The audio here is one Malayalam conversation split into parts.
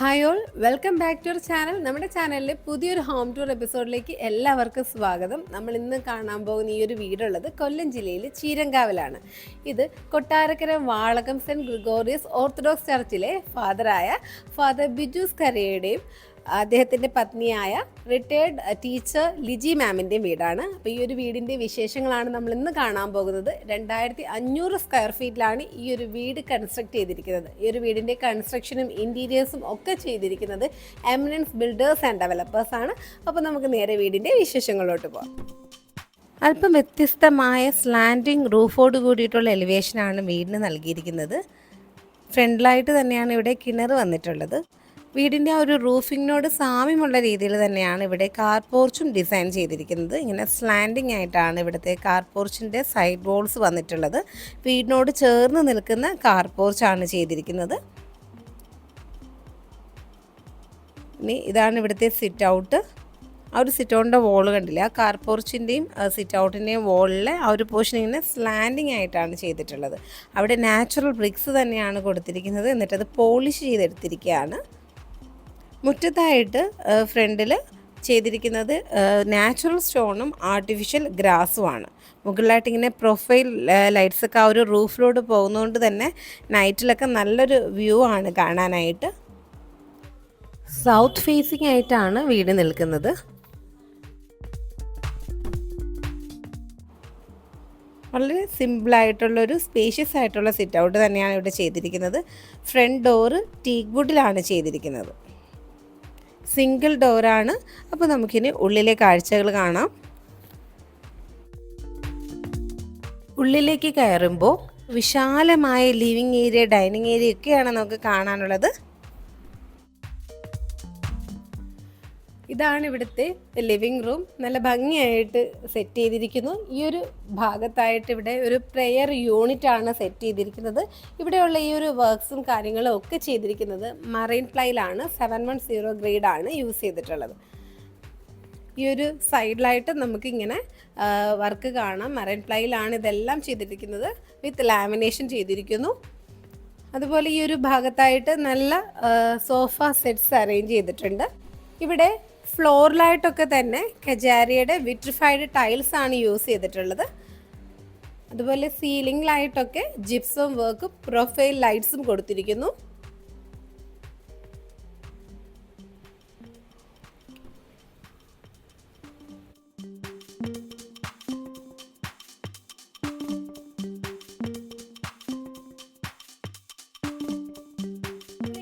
Hi all, welcome back to our channel. നമ്മുടെ ചാനലിലെ പുതിയൊരു ഹോം ടൂർ എപ്പിസോഡിലേക്ക് എല്ലാവർക്കും സ്വാഗതം. നമ്മൾ ഇന്ന് കാണാൻ പോകുന്ന ഈ ഒരു വീടുള്ളത് കൊല്ലം ജില്ലയിൽ ചീരങ്കാവിലാണ്. ഇത് Kottarakkara Valakom saint Gregorios orthodox ചർച്ചിലെ ഫാദർ ബിജൂസ് കരയുടെയും അദ്ദേഹത്തിൻ്റെ പത്നിയായ റിട്ടയർഡ് ടീച്ചർ ലിജി മാമിൻ്റെയും വീടാണ്. അപ്പോൾ ഈ ഒരു വീടിൻ്റെ വിശേഷങ്ങളാണ് നമ്മൾ ഇന്ന് കാണാൻ പോകുന്നത്. 2500 സ്ക്വയർ ഫീറ്റിലാണ് ഈ ഒരു വീട് കൺസ്ട്രക്ട് ചെയ്തിരിക്കുന്നത്. ഈ ഒരു വീടിൻ്റെ കൺസ്ട്രക്ഷനും ഇൻറ്റീരിയേഴ്സും ഒക്കെ ചെയ്തിരിക്കുന്നത് എമിനൻസ് ബിൽഡേഴ്സ് ആൻഡ് ഡെവലപ്പേഴ്സാണ്. അപ്പോൾ നമുക്ക് നേരെ വീടിൻ്റെ വിശേഷങ്ങളിലോട്ട് പോകാം. അല്പം വ്യത്യസ്തമായ സ്ലാൻഡിങ് റൂഫോട് കൂടിയിട്ടുള്ള എലിവേഷനാണ് വീടിന് നൽകിയിരിക്കുന്നത്. ഫ്രണ്ടിലായിട്ട് തന്നെയാണ് ഇവിടെ കിണർ വന്നിട്ടുള്ളത്. വീടിൻ്റെ ആ ഒരു റൂഫിങ്ങിനോട് സാമ്യമുള്ള രീതിയിൽ തന്നെയാണ് ഇവിടെ കാർ പോർച്ചും ഡിസൈൻ ചെയ്തിരിക്കുന്നത്. ഇങ്ങനെ സ്ലാൻഡിങ് ആയിട്ടാണ് ഇവിടുത്തെ കാർ പോർച്ചിൻ്റെ സൈഡ് വോൾസ് വന്നിട്ടുള്ളത്. വീടിനോട് ചേർന്ന് നിൽക്കുന്ന കാർ പോർച്ചാണ് ചെയ്തിരിക്കുന്നത്. ഇനി ഇതാണ് ഇവിടുത്തെ സിറ്റ് ഔട്ട്. ആ ഒരു സിറ്റ് ഔട്ടിൻ്റെ വോൾ കണ്ടില്ല, ആ കാർ പോർച്ചിൻ്റെയും സിറ്റ് ഔട്ടിൻ്റെയും വോളിലെ ആ ഒരു പോർഷൻ ഇങ്ങനെ സ്ലാൻഡിങ് ആയിട്ടാണ് ചെയ്തിട്ടുള്ളത്. അവിടെ നാച്ചുറൽ ബ്രിക്സ് തന്നെയാണ് കൊടുത്തിരിക്കുന്നത്, എന്നിട്ടത് പോളിഷ് ചെയ്തെടുത്തിരിക്കുകയാണ്. മുറ്റത്തായിട്ട് ഫ്രണ്ടിൽ ചെയ്തിരിക്കുന്നത് നാച്ചുറൽ സ്റ്റോണും ആർട്ടിഫിഷ്യൽ ഗ്രാസുമാണ്. മുകളിലായിട്ട് ഇങ്ങനെ പ്രൊഫൈൽ ലൈറ്റ്സൊക്കെ ആ ഒരു റൂഫിലോട്ട് പോകുന്നതുകൊണ്ട് തന്നെ നൈറ്റിലൊക്കെ നല്ലൊരു വ്യൂ ആണ് കാണാനായിട്ട്. സൗത്ത് ഫേസിംഗ് ആയിട്ടാണ് വീട് നിൽക്കുന്നത്. വളരെ സിമ്പിളായിട്ടുള്ളൊരു സ്പേഷ്യസ് ആയിട്ടുള്ള സിറ്റ് ഔട്ട് തന്നെയാണ് ഇവിടെ ചെയ്തിരിക്കുന്നത്. ഫ്രണ്ട് ഡോറ് ടീക്ക് വുഡിലാണ് ചെയ്തിരിക്കുന്നത്. സിംഗിൾ ഡോറാണ്. അപ്പോൾ നമുക്കിനി ഉള്ളിലെ കാഴ്ചകൾ കാണാം. ഉള്ളിലേക്ക് കയറുമ്പോൾ വിശാലമായ ലിവിങ് ഏരിയ, ഡൈനിങ് ഏരിയ ഒക്കെയാണ് നമുക്ക് കാണാനുള്ളത്. ഇതാണ് ഇവിടുത്തെ ലിവിങ് റൂം. നല്ല ഭംഗിയായിട്ട് സെറ്റ് ചെയ്തിരിക്കുന്നു. ഈ ഒരു ഭാഗത്തായിട്ട് ഇവിടെ ഒരു പ്രെയർ യൂണിറ്റ് ആണ് സെറ്റ് ചെയ്തിരിക്കുന്നത്. ഇവിടെയുള്ള ഈ ഒരു വർക്ക്സും കാര്യങ്ങളും ഒക്കെ ചെയ്തിരിക്കുന്നത് മറൈൻ പ്ലൈയിലാണ്. 710 ഗ്രേഡാണ് യൂസ് ചെയ്തിട്ടുള്ളത്. ഈ ഒരു സൈഡിലായിട്ട് നമുക്കിങ്ങനെ വർക്ക് കാണാം. മറൈൻ പ്ലൈയിലാണ് ഇതെല്ലാം ചെയ്തിരിക്കുന്നത്. വിത്ത് ലാമിനേഷൻ ചെയ്തിരിക്കുന്നു. അതുപോലെ ഈ ഒരു ഭാഗത്തായിട്ട് നല്ല സോഫ സെറ്റ്സ് അറേഞ്ച് ചെയ്തിട്ടുണ്ട്. ഇവിടെ ഫ്ലോറിലായിട്ടൊക്കെ തന്നെ കജാരിയുടെ വിട്രിഫൈഡ് ടൈൽസ് ആണ് യൂസ് ചെയ്തിട്ടുള്ളത്. അതുപോലെ സീലിംഗിലായിട്ടൊക്കെ ജിപ്സം വർക്കും പ്രൊഫൈൽ ലൈറ്റ്സും കൊടുത്തിരിക്കുന്നു.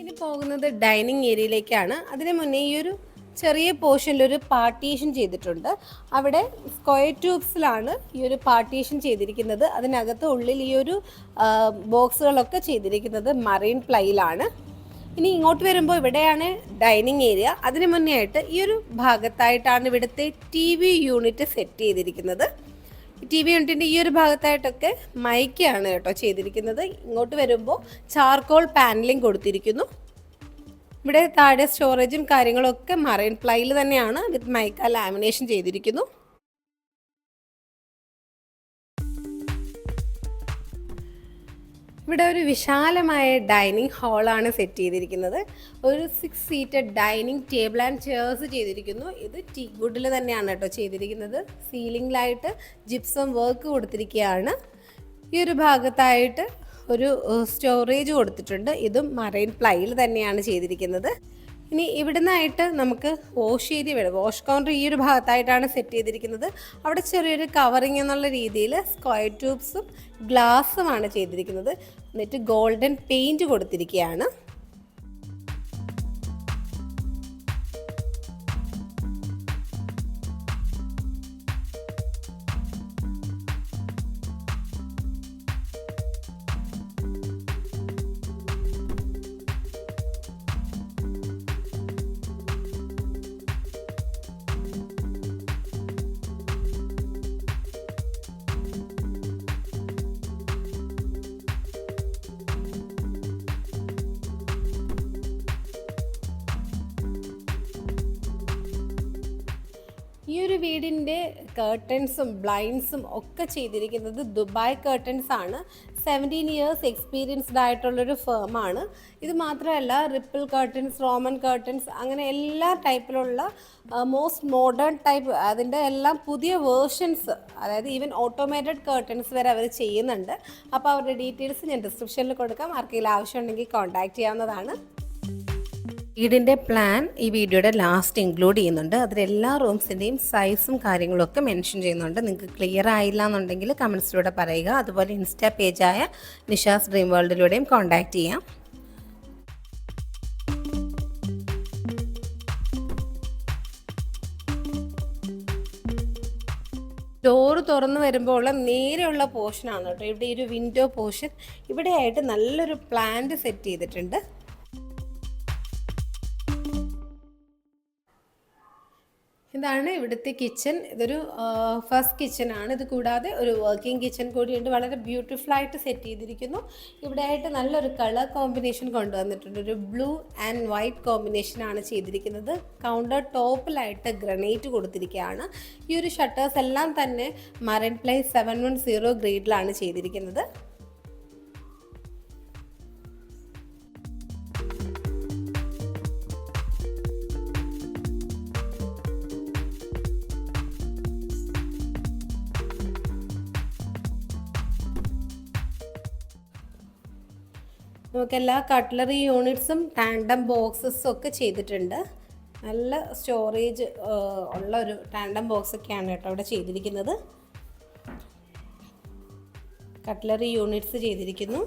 ഇനി പോകുന്നത് ഡൈനിങ് ഏരിയയിലേക്കാണ്. അതിന് മുന്നേ ഈ ഒരു ചെറിയ പോർഷനിലൊരു പാർട്ടീഷൻ ചെയ്തിട്ടുണ്ട്. അവിടെ സ്ക്വയർ ട്യൂബ്സിലാണ് ഈ ഒരു പാർട്ടീഷൻ ചെയ്തിരിക്കുന്നത്. അതിനകത്ത് ഉള്ളിൽ ഈ ഒരു ബോക്സുകളൊക്കെ ചെയ്തിരിക്കുന്നത് മറൈൻ പ്ലൈയിലാണ്. ഇനി ഇങ്ങോട്ട് വരുമ്പോൾ ഇവിടെയാണ് ഡൈനിങ് ഏരിയ. അതിന് മുന്നേ ആയിട്ട് ഈ ഒരു ഭാഗത്തായിട്ടാണ് ഇവിടുത്തെ TV യൂണിറ്റ് സെറ്റ് ചെയ്തിരിക്കുന്നത്. TV യൂണിറ്റിൻ്റെ ഈ ഒരു ഭാഗത്തായിട്ടൊക്കെ മൈക്കാണ് കേട്ടോ ചെയ്തിരിക്കുന്നത്. ഇങ്ങോട്ട് വരുമ്പോൾ ചാർക്കോൾ പാനലിംഗ് കൊടുത്തിരിക്കുന്നു. ഇവിടെ താഴെ സ്റ്റോറേജും കാര്യങ്ങളൊക്കെ മറൈൻ പ്ലൈയിൽ തന്നെയാണ് വിത്ത് മൈക്ക ലാമിനേഷൻ ചെയ്തിരിക്കുന്നു. ഇവിടെ ഒരു വിശാലമായ ഡൈനിങ് ഹാളാണ് സെറ്റ് ചെയ്തിരിക്കുന്നത്. ഒരു 6 seated dining table and chairs ചെയ്തിരിക്കുന്നു. ഇത് ടീക്ക് വുഡിൽ തന്നെയാണ് കേട്ടോ ചെയ്തിരിക്കുന്നത്. സീലിംഗിലായിട്ട് ജിപ്സം വർക്ക് കൊടുത്തിരിക്കുകയാണ്. ഈ ഒരു ഭാഗത്തായിട്ട് ഒരു സ്റ്റോറേജ് കൊടുത്തിട്ടുണ്ട്. ഇതും മറൈൻ പ്ലൈയിൽ തന്നെയാണ് ചെയ്തിരിക്കുന്നത്. ഇനി ഇവിടുന്നായിട്ട് നമുക്ക് വാഷ് ഏരിയ വേണം. വാഷ് കൗണ്ടർ ഈ ഒരു ഭാഗത്തായിട്ടാണ് സെറ്റ് ചെയ്തിരിക്കുന്നത്. അവിടെ ചെറിയൊരു കവറിങ് എന്നുള്ള രീതിയിൽ സ്ക്വയർ ട്യൂബ്സും ഗ്ലാസുമാണ് ചെയ്തിരിക്കുന്നത്. എന്നിട്ട് ഗോൾഡൻ പെയിൻറ്റ് കൊടുത്തിരിക്കുകയാണ്. ഈ ഒരു വീടിൻ്റെ കേർട്ടൻസും ബ്ലൈൻഡ്സും ഒക്കെ ചെയ്തിരിക്കുന്നത് ദുബായ് കേർട്ടൻസ് ആണ്. 17 ഇയേഴ്സ് എക്സ്പീരിയൻസ്ഡ് ആയിട്ടുള്ളൊരു ഫേമാണ്. ഇത് മാത്രമല്ല റിപ്പിൾ കർട്ടൻസ്, റോമൻ കർട്ടൻസ്, അങ്ങനെ എല്ലാ ടൈപ്പിലുള്ള മോസ്റ്റ് മോഡേൺ ടൈപ്പ് അതിൻ്റെ എല്ലാം പുതിയ വേർഷൻസ്, അതായത് ഈവൻ ഓട്ടോമേറ്റഡ് കർട്ടൻസ് വരെ അവർ ചെയ്യുന്നുണ്ട്. അപ്പോൾ അവരുടെ ഡീറ്റെയിൽസ് ഞാൻ ഡിസ്ക്രിപ്ഷനിൽ കൊടുക്കാം. ആർക്കെങ്കിലും ആവശ്യമുണ്ടെങ്കിൽ കോൺടാക്റ്റ് ചെയ്യാവുന്നതാണ്. വീടിൻ്റെ പ്ലാൻ ഈ വീഡിയോയുടെ ലാസ്റ്റ് ഇൻക്ലൂഡ് ചെയ്യുന്നുണ്ട്. അതിൽ എല്ലാ റൂംസിൻ്റെയും സൈസും കാര്യങ്ങളും ഒക്കെ മെൻഷൻ ചെയ്യുന്നുണ്ട്. നിങ്ങൾക്ക് ക്ലിയർ ആയില്ല എന്നുണ്ടെങ്കിൽ കമൻസിലൂടെ പറയുക. അതുപോലെ ഇൻസ്റ്റാ പേജായ നിഷാസ് ഡ്രീം വേൾഡിലൂടെയും കോൺടാക്റ്റ് ചെയ്യാം. ഡോറ് തുറന്ന് വരുമ്പോൾ ഉള്ള നേരെയുള്ള പോർഷനാണ് കേട്ടോ. ഇവിടെ ഒരു വിൻഡോ പോർഷൻ, ഇവിടെയായിട്ട് നല്ലൊരു പ്ലാന്റ് സെറ്റ് ചെയ്തിട്ടുണ്ട്. ഇതാണ് ഇവിടുത്തെ കിച്ചൺ. ഇതൊരു ഫസ്റ്റ് കിച്ചണാണ്. ഇത് കൂടാതെ ഒരു വർക്കിംഗ് കിച്ചൺ കൂടിയുണ്ട്. വളരെ ബ്യൂട്ടിഫുൾ ആയിട്ട് സെറ്റ് ചെയ്തിരിക്കുന്നു. ഇവിടെ ആയിട്ട് നല്ലൊരു കളർ കോമ്പിനേഷൻ കൊണ്ടുവന്നിട്ടുണ്ട്. ഒരു ബ്ലൂ ആൻഡ് വൈറ്റ് കോമ്പിനേഷനാണ് ചെയ്തിരിക്കുന്നത്. കൗണ്ടർ ടോപ്പിലായിട്ട് ഗ്രനൈറ്റ് കൊടുത്തിരിക്കുകയാണ്. ഈ ഒരു ഷട്ടേഴ്സ് എല്ലാം തന്നെ മറൈൻ പ്ലൈ 710 ഗ്രേഡിലാണ് ചെയ്തിരിക്കുന്നത്. നമുക്കെല്ലാ കട്ട്ലറി യൂണിറ്റ്സും ടാൻഡം ബോക്സസും ഒക്കെ ചെയ്തിട്ടുണ്ട്. നല്ല സ്റ്റോറേജ് ഉള്ള ഒരു ടാൻഡം ബോക്സൊക്കെയാണ് കേട്ടോ അവിടെ ചെയ്തിരിക്കുന്നത്. കട്ട്ലറി യൂണിറ്റ്സ് ചെയ്തിരിക്കുന്നു.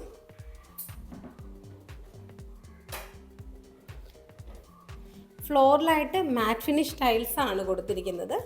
ഫ്ലോറിലായിട്ട് മാറ്റ് ഫിനിഷ് ടൈൽസ് ആണ് കൊടുത്തിരിക്കുന്നത്.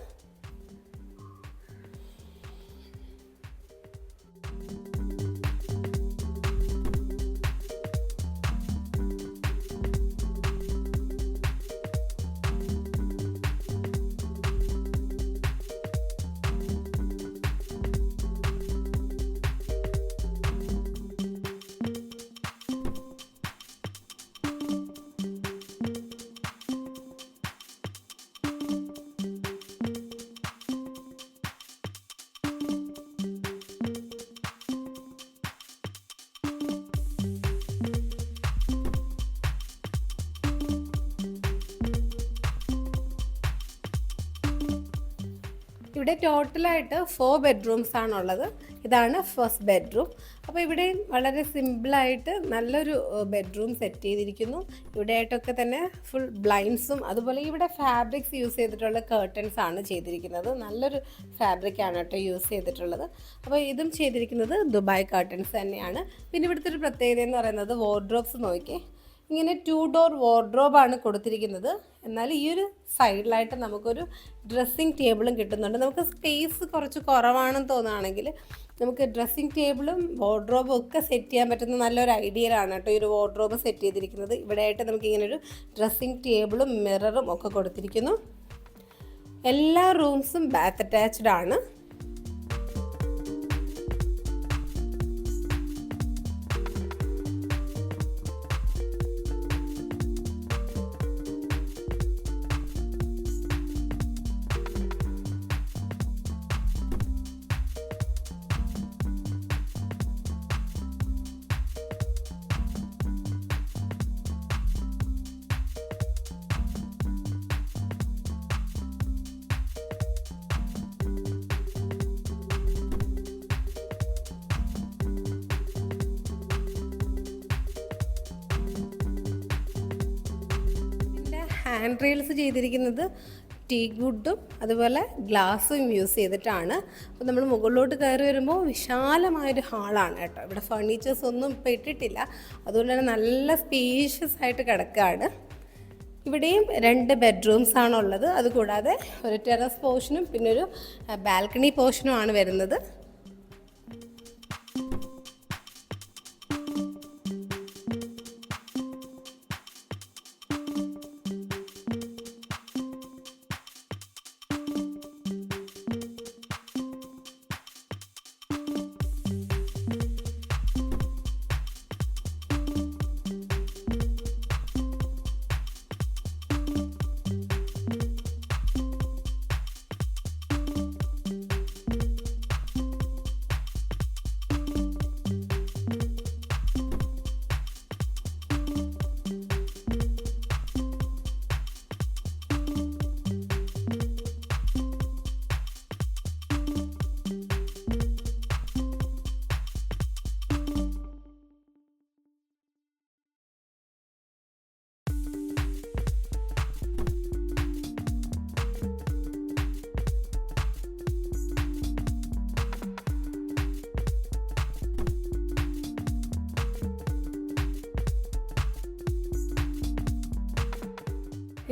ഇവിടെ ടോട്ടലായിട്ട് 4 ബെഡ്റൂംസ് ആണുള്ളത്. ഇതാണ് ഫസ്റ്റ് ബെഡ്റൂം. അപ്പോൾ ഇവിടെ വളരെ സിമ്പിളായിട്ട് നല്ലൊരു ബെഡ്റൂം സെറ്റ് ചെയ്തിരിക്കുന്നു. ഇവിടെ ആയിട്ടൊക്കെ തന്നെ ഫുൾ ബ്ലൈൻഡ്സും അതുപോലെ ഇവിടെ ഫാബ്രിക്സ് യൂസ് ചെയ്തിട്ടുള്ള കേർട്ടൻസ് ആണ് ചെയ്തിരിക്കുന്നത്. നല്ലൊരു ഫാബ്രിക്കാണ് കേട്ടോ യൂസ് ചെയ്തിട്ടുള്ളത്. അപ്പോൾ ഇതും ചെയ്തിരിക്കുന്നത് ദുബായ് കേർട്ടൻസ് തന്നെയാണ്. പിന്നെ ഇവിടുത്തെ ഒരു പ്രത്യേകത എന്ന് പറയുന്നത് വാർഡ്രോബ്സ് നോക്കിയേ, ഇങ്ങനെ 2 ഡോർ വാർഡ്രോബാണ് കൊടുത്തിരിക്കുന്നത്. എന്നാൽ ഈ ഒരു സൈഡിലായിട്ട് നമുക്കൊരു ഡ്രസ്സിങ് ടേബിളും കിട്ടുന്നുണ്ട്. നമുക്ക് സ്പേസ് കുറച്ച് കുറവാണെന്ന് തോന്നുകയാണെങ്കിൽ നമുക്ക് ഡ്രസ്സിങ് ടേബിളും വാർഡ്രോബും ഒക്കെ സെറ്റ് ചെയ്യാൻ പറ്റുന്ന നല്ലൊരു ഐഡിയയിലാണ് കേട്ടോ ഈ ഒരു വാർഡ്രോബ് സെറ്റ് ചെയ്തിരിക്കുന്നത്. ഇവിടെയായിട്ട് നമുക്കിങ്ങനൊരു ഡ്രസ്സിങ് ടേബിളും മിററും ഒക്കെ കൊടുത്തിരിക്കുന്നു. എല്ലാ റൂംസും ബാത്ത് അറ്റാച്ച്ഡ് ആണ്. ഹാൻഡ് റെയിൽസ് ചെയ്തിരിക്കുന്നത് ടീ ഗുഡും അതുപോലെ ഗ്ലാസും യൂസ് ചെയ്തിട്ടാണ്. അപ്പോൾ നമ്മൾ മുകളിലോട്ട് കയറി വരുമ്പോൾ വിശാലമായൊരു ഹാളാണ് കേട്ടോ. ഇവിടെ ഫർണിച്ചേഴ്സ് ഒന്നും ഇപ്പോൾ ഇട്ടിട്ടില്ല, അതുകൊണ്ട് തന്നെ നല്ല സ്പേഷ്യസ് ആയിട്ട് കിടക്കുകയാണ്. ഇവിടെയും 2 ബെഡ്റൂംസ് ആണുള്ളത്. അതുകൂടാതെ ഒരു ടെറസ് പോർഷനും പിന്നെ ഒരു ബാൽക്കണി പോർഷനും ആണ് വരുന്നത്.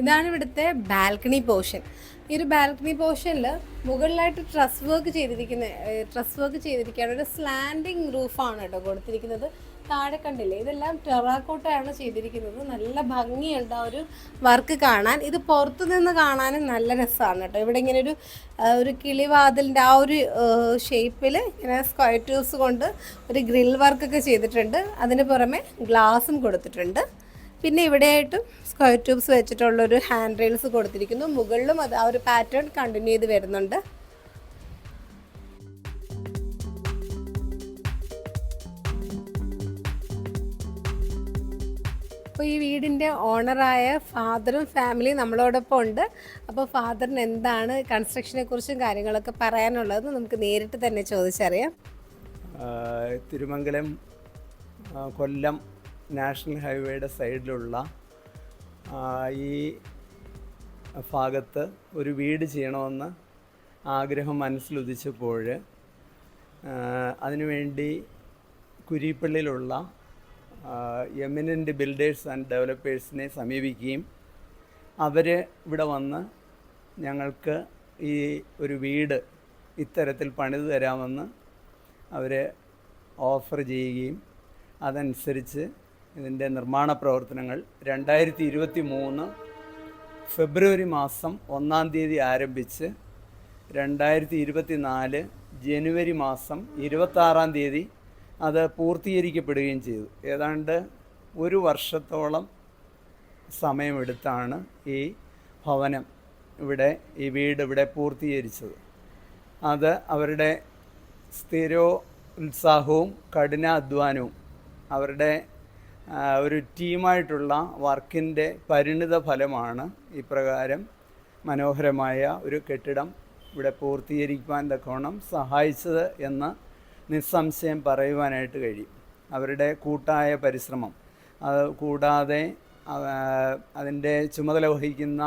ഇതാണ് ഇവിടുത്തെ ബാൽക്കണി പോർഷൻ. ഈ ഒരു ബാൽക്കണി പോർഷനിൽ മുകളിലായിട്ട് ട്രസ് വർക്ക് ചെയ്തിരിക്കുകയാണ്. ഒരു സ്ലാൻഡിങ് റൂഫാണ് കേട്ടോ കൊടുത്തിരിക്കുന്നത്. താഴെ കണ്ടില്ലേ, ഇതെല്ലാം ടെറാക്കോട്ടയാണ് ചെയ്തിരിക്കുന്നത്. നല്ല ഭംഗിയുണ്ട് ആ ഒരു വർക്ക് കാണാൻ. ഇത് പുറത്തു നിന്ന് കാണാനും നല്ല രസമാണ് കേട്ടോ. ഇവിടെ ഇങ്ങനെ ഒരു കിളിവാതിലിൻ്റെ ആ ഒരു ഷേപ്പിൽ ഇങ്ങനെ സ്ക്വയർ ട്യൂബ്സ് കൊണ്ട് ഒരു ഗ്രിൽ വർക്കൊക്കെ ചെയ്തിട്ടുണ്ട്. അതിന് പുറമെ ഗ്ലാസും കൊടുത്തിട്ടുണ്ട്. പിന്നെ ഇവിടെയായിട്ടും സ്ക്വയർ ട്യൂബ്സ് വെച്ചിട്ടുള്ളൊരു ഹാൻഡ് റെയിൽസ് കൊടുത്തിരിക്കുന്നു. മുകളിലും അത് ആ ഒരു പാറ്റേൺ കണ്ടിന്യൂ ചെയ്ത് വരുന്നുണ്ട്. അപ്പോൾ ഈ വീടിൻ്റെ ഓണറായ ഫാദറും ഫാമിലിയും നമ്മളോടൊപ്പം ഉണ്ട്. അപ്പോൾ ഫാദറിന് എന്താണ് കൺസ്ട്രക്ഷനെ കുറിച്ചും കാര്യങ്ങളൊക്കെ പറയാനുള്ളത് നമുക്ക് നേരിട്ട് തന്നെ ചോദിച്ചറിയാം. തിരുമംഗലം കൊല്ലം നാഷണൽ ഹൈവേയുടെ സൈഡിലുള്ള ഈ ഭാഗത്ത് ഒരു വീട് ചെയ്യണമെന്ന് ആഗ്രഹം മനസ്സിലുദിച്ചപ്പോൾ അതിനുവേണ്ടി കുരിപ്പള്ളിയിലുള്ള എമിനൻ്റ് ബിൽഡേഴ്സ് ആൻഡ് ഡെവലപ്പേഴ്സിനെ സമീപിക്കുകയും അവർ ഇവിടെ വന്ന് ഞങ്ങൾക്ക് ഈ ഒരു വീട് ഇത്തരത്തിൽ പണിത് തരാമെന്ന് അവർ ഓഫർ ചെയ്യുകയും അതനുസരിച്ച് ഇതിൻ്റെ നിർമ്മാണ പ്രവർത്തനങ്ങൾ 2023 ഫെബ്രുവരി മാസം 1-ാം തീയതി ആരംഭിച്ച് 2024 ജനുവരി മാസം 26-ാം തീയതി അത് പൂർത്തീകരിക്കപ്പെടുകയും ചെയ്തു. ഏതാണ്ട് 1 വർഷത്തോളം സമയമെടുത്താണ് ഈ ഭവനം ഈ വീട് ഇവിടെ പൂർത്തീകരിച്ചത്. അത് അവരുടെ സ്ഥിരോത്സാഹവും കഠിനാധ്വാനവും അവരുടെ ഒരു ടീമായിട്ടുള്ള വർക്കിൻ്റെ പരിണിത ഫലമാണ് ഇപ്രകാരം മനോഹരമായ ഒരു കെട്ടിടം ഇവിടെ പൂർത്തീകരിക്കുവാൻ തക്കവണ്ണം സഹായിച്ചത് എന്ന് നിസ്സംശയം പറയുവാനായിട്ട് കഴിയും. അവരുടെ കൂട്ടായ പരിശ്രമം, അത് കൂടാതെ അതിൻ്റെ ചുമതല വഹിക്കുന്ന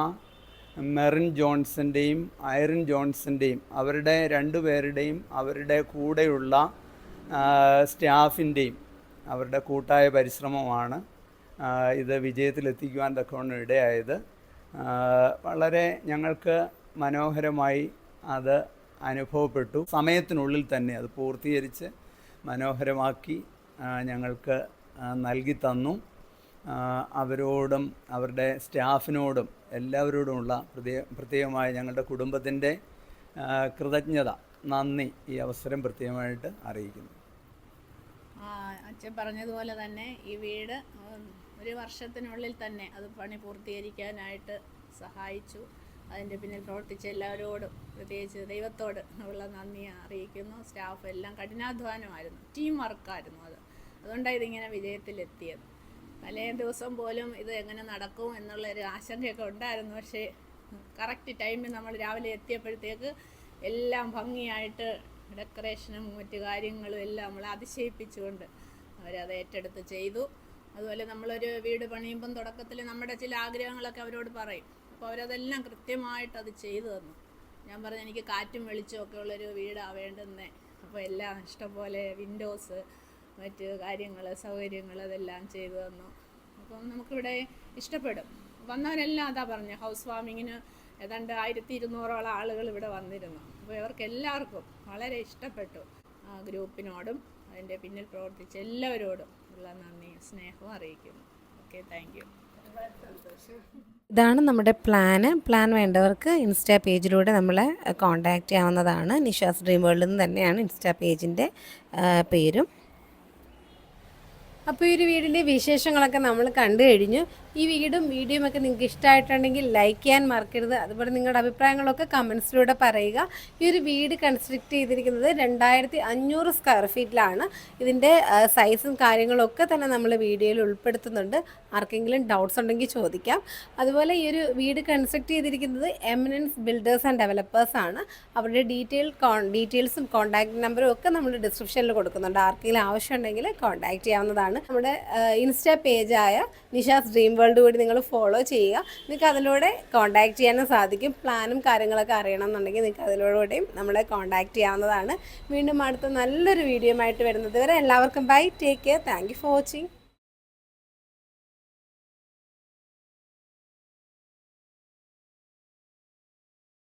മെറിൻ ജോൺസൻ്റെയും ഐറിൻ ജോൺസൻ്റെയും അവരുടെ 2 പേരുടെയും അവരുടെ കൂടെയുള്ള സ്റ്റാഫിൻ്റെയും അവരുടെ കൂട്ടായ പരിശ്രമമാണ് ഇത് വിജയത്തിലെത്തിക്കുവാൻ തക്കവണ്ണം ഇടയായത്. വളരെ ഞങ്ങൾക്ക് മനോഹരമായി അത് അനുഭവപ്പെട്ടു. സമയത്തിനുള്ളിൽ തന്നെ അത് പൂർത്തീകരിച്ച് മനോഹരമാക്കി ഞങ്ങൾക്ക് നൽകി തന്നു. അവരോടും അവരുടെ സ്റ്റാഫിനോടും എല്ലാവരോടുമുള്ള പ്രത്യേകമായ ഞങ്ങളുടെ കുടുംബത്തിൻ്റെ കൃതജ്ഞത, നന്ദി ഈ അവസരം പ്രത്യേകമായിട്ട് അറിയിക്കുന്നു. അച്ഛൻ പറഞ്ഞതുപോലെ തന്നെ ഈ വീട് 1 വർഷത്തിനുള്ളിൽ തന്നെ അത് പണി പൂർത്തീകരിക്കാനായിട്ട് സഹായിച്ചു. അതിൻ്റെ പിന്നിൽ പ്രവർത്തിച്ച എല്ലാവരോടും, പ്രത്യേകിച്ച് ദൈവത്തോട് ഉള്ള നന്ദി അറിയിക്കുന്നു. സ്റ്റാഫ് എല്ലാം കഠിനാധ്വാനമായിരുന്നു, ടീം വർക്കായിരുന്നു അതുകൊണ്ടാണ് ഇതിങ്ങനെ വിജയത്തിലെത്തിയത്. തലേ ദിവസം പോലും ഇത് എങ്ങനെ നടക്കും എന്നുള്ളൊരു ആശങ്കയൊക്കെ ഉണ്ടായിരുന്നു. പക്ഷേ കറക്റ്റ് ടൈമിൽ നമ്മൾ രാവിലെ എത്തിയപ്പോഴത്തേക്ക് എല്ലാം ഭംഗിയായിട്ട് ഡെക്കറേഷനും മറ്റു കാര്യങ്ങളും എല്ലാം നമ്മളെ അതിശയിപ്പിച്ചുകൊണ്ട് അവരത് ഏറ്റെടുത്ത് ചെയ്തു. അതുപോലെ നമ്മളൊരു വീട് പണിയുമ്പം തുടക്കത്തിൽ നമ്മുടെ ചില ആഗ്രഹങ്ങളൊക്കെ അവരോട് പറയും. അപ്പോൾ അവരതെല്ലാം കൃത്യമായിട്ട് അത് ചെയ്തു തന്നു. ഞാൻ പറഞ്ഞു എനിക്ക് കാറ്റും വെളിച്ചമൊക്കെ ഉള്ളൊരു വീടാണ് വേണ്ടുന്നത്. അപ്പോൾ എല്ലാം ഇഷ്ടംപോലെ വിൻഡോസ്, മറ്റ് കാര്യങ്ങൾ, സൗകര്യങ്ങൾ അതെല്ലാം ചെയ്തു തന്നു. അപ്പം നമുക്കിവിടെ ഇഷ്ടപ്പെടും. വന്നവരെല്ലാം അതാ പറഞ്ഞു, ഹൗസ് വാമിങ്ങിന് ഏതാണ്ട് 1200ഓളം ആളുകൾ ഇവിടെ വന്നിരുന്നു. അപ്പോൾ ഇവർക്ക് എല്ലാവർക്കും വളരെ ഇഷ്ടപ്പെട്ടു. ഗ്രൂപ്പിനോടും അതിൻ്റെ പിന്നിൽ പ്രവർത്തിച്ച എല്ലാവരോടും ഉള്ള നന്ദി, സ്നേഹവും അറിയിക്കുന്നു. Okay, thank you. ഇതാണ് നമ്മുടെ പ്ലാൻ വേണ്ടവർക്ക് ഇൻസ്റ്റാ പേജിലൂടെ നമ്മളെ കോൺടാക്റ്റ് ചെയ്യാവുന്നതാണ്. നിഷാസ് ഡ്രീം വേൾഡിൽ നിന്ന് തന്നെയാണ് ഇൻസ്റ്റാ പേജിൻ്റെ പേരും. അപ്പോൾ ഈ ഒരു വീടിൻ്റെ വിശേഷങ്ങളൊക്കെ നമ്മൾ കണ്ടു കഴിഞ്ഞു. ഈ വീടും വീഡിയോയും ഒക്കെ നിങ്ങൾക്ക് ഇഷ്ടമായിട്ടുണ്ടെങ്കിൽ ലൈക്ക് ചെയ്യാൻ മറക്കരുത്. അതുപോലെ നിങ്ങളുടെ അഭിപ്രായങ്ങളൊക്കെ കമൻസിലൂടെ പറയുക. ഈ ഒരു വീട് കൺസ്ട്രക്ട് ചെയ്തിരിക്കുന്നത് 2500 സ്ക്വയർ ഫീറ്റിലാണ്. ഇതിൻ്റെ സൈസും കാര്യങ്ങളൊക്കെ തന്നെ നമ്മൾ വീഡിയോയിൽ ഉൾപ്പെടുത്തുന്നുണ്ട്. ആർക്കെങ്കിലും ഡൗട്ട്സ് ഉണ്ടെങ്കിൽ ചോദിക്കാം. അതുപോലെ ഈ ഒരു വീട് കൺസ്ട്രക്ട് ചെയ്തിരിക്കുന്നത് എമിനൻസ് ബിൽഡേഴ്സ് ആൻഡ് ഡെവലപ്പേഴ്സ് ആണ്. അവരുടെ ഡീറ്റെയിൽസും കോൺടാക്ട് നമ്പറും ഒക്കെ നമ്മൾ ഡിസ്ക്രിപ്ഷനിൽ കൊടുക്കുന്നുണ്ട്. ആർക്കെങ്കിലും ആവശ്യമുണ്ടെങ്കിൽ കോൺടാക്ട് ചെയ്യാവുന്നതാണ്. നമ്മുടെ ഇൻസ്റ്റാ പേജായ നിഷാസ് ഡ്രീം വേൾഡ് കൂടി നിങ്ങൾ ഫോളോ ചെയ്യുക. നിങ്ങൾക്ക് അതിലൂടെ കോൺടാക്ട് ചെയ്യാനും സാധിക്കും. പ്ലാനും കാര്യങ്ങളൊക്കെ അറിയണം എന്നുണ്ടെങ്കിൽ നിങ്ങൾക്ക് അതിലൂടെയും നമ്മളെ കോൺടാക്ട് ചെയ്യാവുന്നതാണ്. വീണ്ടും അടുത്ത നല്ലൊരു വീഡിയോ ആയിട്ട് വരുന്നത് വരെ എല്ലാവർക്കും bye, take care, thank you for watching.